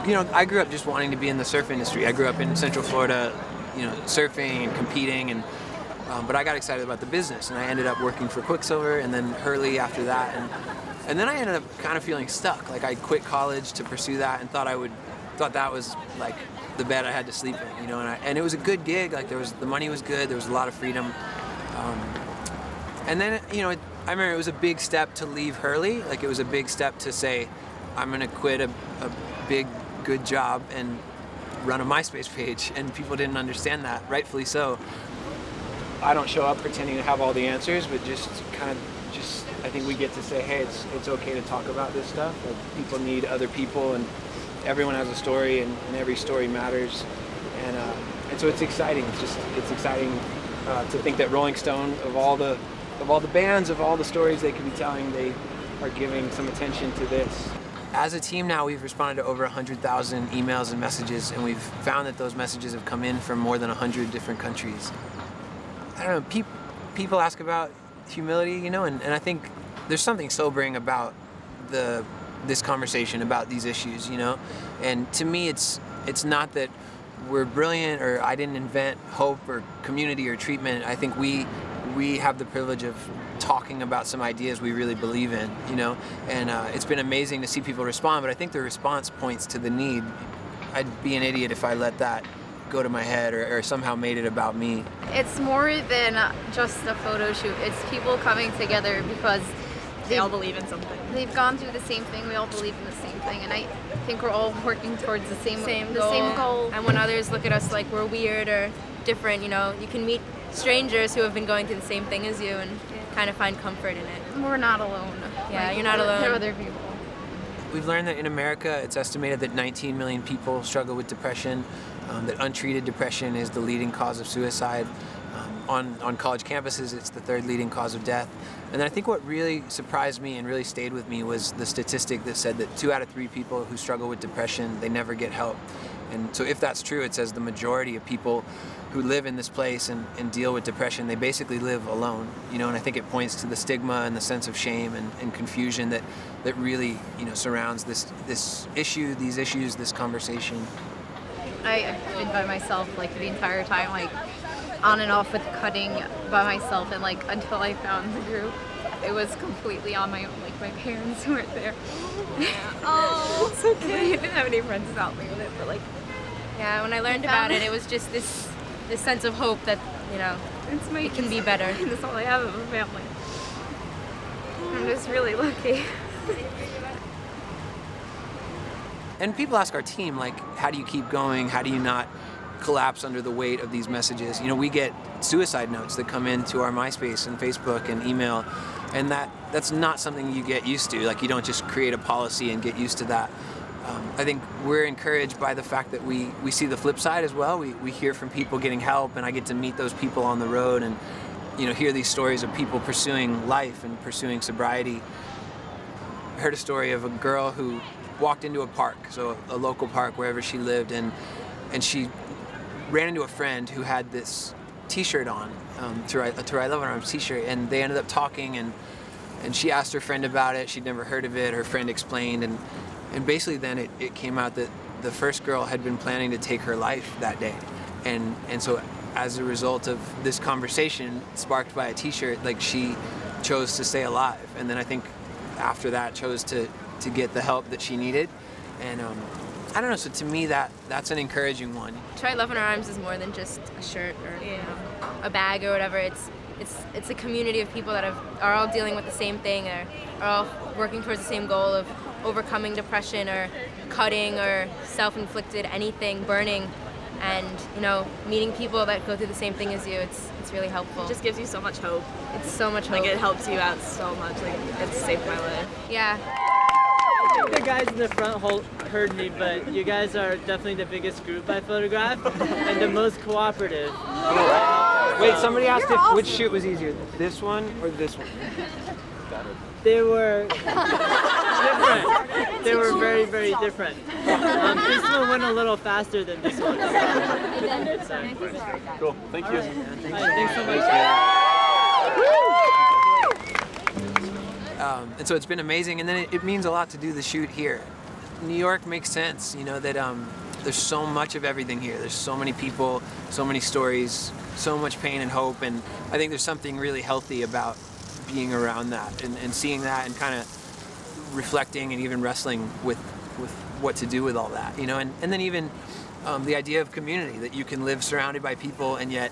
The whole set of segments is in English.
You know, I grew up just wanting to be in the surf industry. I grew up in Central Florida, you know, surfing and competing, and but I got excited about the business, and I ended up working for Quicksilver and then Hurley after that, and then I ended up kind of feeling stuck. Like I quit college to pursue that and thought that was like the bed I had to sleep in, you know, and it was a good gig. Like the money was good, there was a lot of freedom, and then, you know, I remember it was a big step to leave Hurley. Like it was a big step to say, I'm gonna quit a big, good job and run a MySpace page, and people didn't understand that, rightfully so. I don't show up pretending to have all the answers, but I think we get to say, hey, it's okay to talk about this stuff. Like, people need other people, and everyone has a story, and every story matters, and so it's exciting. It's exciting to think that Rolling Stone, of all the bands, of all the stories they could be telling, they are giving some attention to this. As a team now, we've responded to over 100,000 emails and messages, and we've found that those messages have come in from more than 100 different countries. I don't know, people ask about humility, you know, and I think there's something sobering about this conversation about these issues, you know, and to me it's not that we're brilliant or I didn't invent hope or community or treatment. I think we have the privilege of talking about some ideas we really believe in, you know, and it's been amazing to see people respond, but I think the response points to the need. I'd be an idiot if I let that go to my head or somehow made it about me. It's more than just a photo shoot. It's people coming together because they all believe in something. They've gone through the same thing. We all believe in the same thing, and I think we're all working towards the same goal. And when others look at us like we're weird or different, you know, you can meet strangers who have been going through the same thing as you and kind of find comfort in it. We're not alone. Yeah, like, you're not alone. There are other people. We've learned that in America, it's estimated that 19 million people struggle with depression, that untreated depression is the leading cause of suicide. On college campuses, it's the third leading cause of death. And then I think what really surprised me and really stayed with me was the statistic that said that 2 out of 3 people who struggle with depression, they never get help. And so if that's true, it says the majority of people who live in this place and deal with depression, they basically live alone, you know, and I think it points to the stigma and the sense of shame and confusion that really, you know, surrounds this issue, these issues, this conversation. I've been by myself like the entire time, like on and off with cutting by myself, and like until I found the group, it was completely on my own. Like my parents weren't there. Oh, it's okay. I didn't have any friends to help me with it, but like, yeah, when I learned about it, it was just this sense of hope that, you know, it can be better. That's all I have of a family. I'm just really lucky. And people ask our team, like, how do you keep going? How do you not collapse under the weight of these messages? You know, we get suicide notes that come into our MySpace and Facebook and email, and that's not something you get used to. Like, you don't just create a policy and get used to that. I think we're encouraged by the fact that we see the flip side as well. We hear from people getting help, and I get to meet those people on the road and, you know, hear these stories of people pursuing life and pursuing sobriety. I heard a story of a girl who walked into a park, so a local park wherever she lived, and she ran into a friend who had this T-shirt on, To I Love Our Arms T-shirt, and they ended up talking, and she asked her friend about it. She'd never heard of it. Her friend explained, and basically then it came out that the first girl had been planning to take her life that day, and so as a result of this conversation sparked by a T-shirt, like, she chose to stay alive, and then I think after that chose to get the help that she needed, and I don't know. So to me, that's an encouraging one. Try Love in Our Arms is more than just a shirt or, you know, a bag or whatever. It's a community of people that are all dealing with the same thing, or are all working towards the same goal of overcoming depression or cutting or self-inflicted anything, burning, and, you know, meeting people that go through the same thing as you. It's really helpful. It just gives you so much hope. It's so much hope. Like, it helps you out so much. Like, it's saved my life. Yeah. I think the guys in the front heard me, but you guys are definitely the biggest group I photographed and the most cooperative. Wait, somebody asked which shoot was easier, this one or this one? They were different. They were very, very different. This one went a little faster than this one. Cool, thank you. Thanks so much. And so it's been amazing, and then it means a lot to do the shoot here. New York makes sense, you know, that there's so much of everything here. There's so many people, so many stories, so much pain and hope, and I think there's something really healthy about being around that and seeing that and kind of reflecting and even wrestling with what to do with all that, you know, and then even the idea of community, that you can live surrounded by people and yet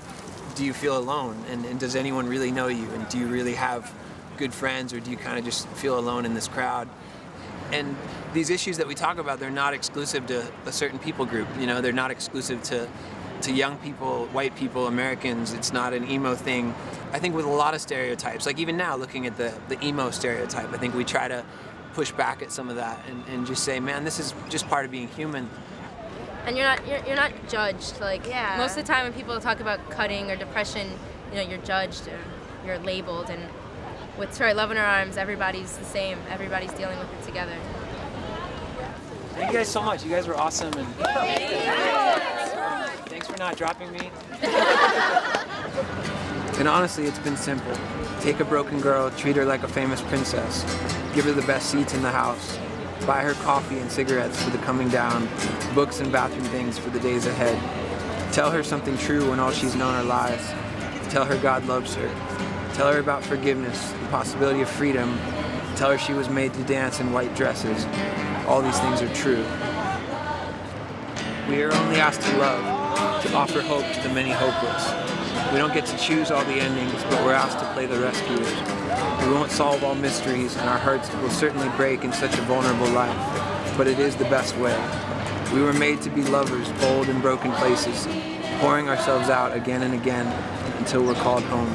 do you feel alone, and does anyone really know you, and do you really have good friends, or do you kind of just feel alone in this crowd? And these issues that we talk about, they're not exclusive to a certain people group, you know, they're not exclusive to young people, white people, Americans. It's not an emo thing. I think with a lot of stereotypes, like even now looking at the emo stereotype, I think we try to push back at some of that and just say, man, this is just part of being human. And you're not judged. Like, most of the time when people talk about cutting or depression, you know, you're judged or you're labeled. And with Sorry Love in Our Arms, everybody's the same. Everybody's dealing with it together. Thank you guys so much. You guys were awesome, and thanks for not dropping me. And honestly, it's been simple. Take a broken girl, treat her like a famous princess, give her the best seats in the house, buy her coffee and cigarettes for the coming down, books and bathroom things for the days ahead. Tell her something true when all she's known are lies. Tell her God loves her. Tell her about forgiveness, the possibility of freedom. Tell her she was made to dance in white dresses. All these things are true. We are only asked to love, to offer hope to the many hopeless. We don't get to choose all the endings, but we're asked to play the rescuers. We won't solve all mysteries, and our hearts will certainly break in such a vulnerable life, but it is the best way. We were made to be lovers, bold in broken places, pouring ourselves out again and again until we're called home.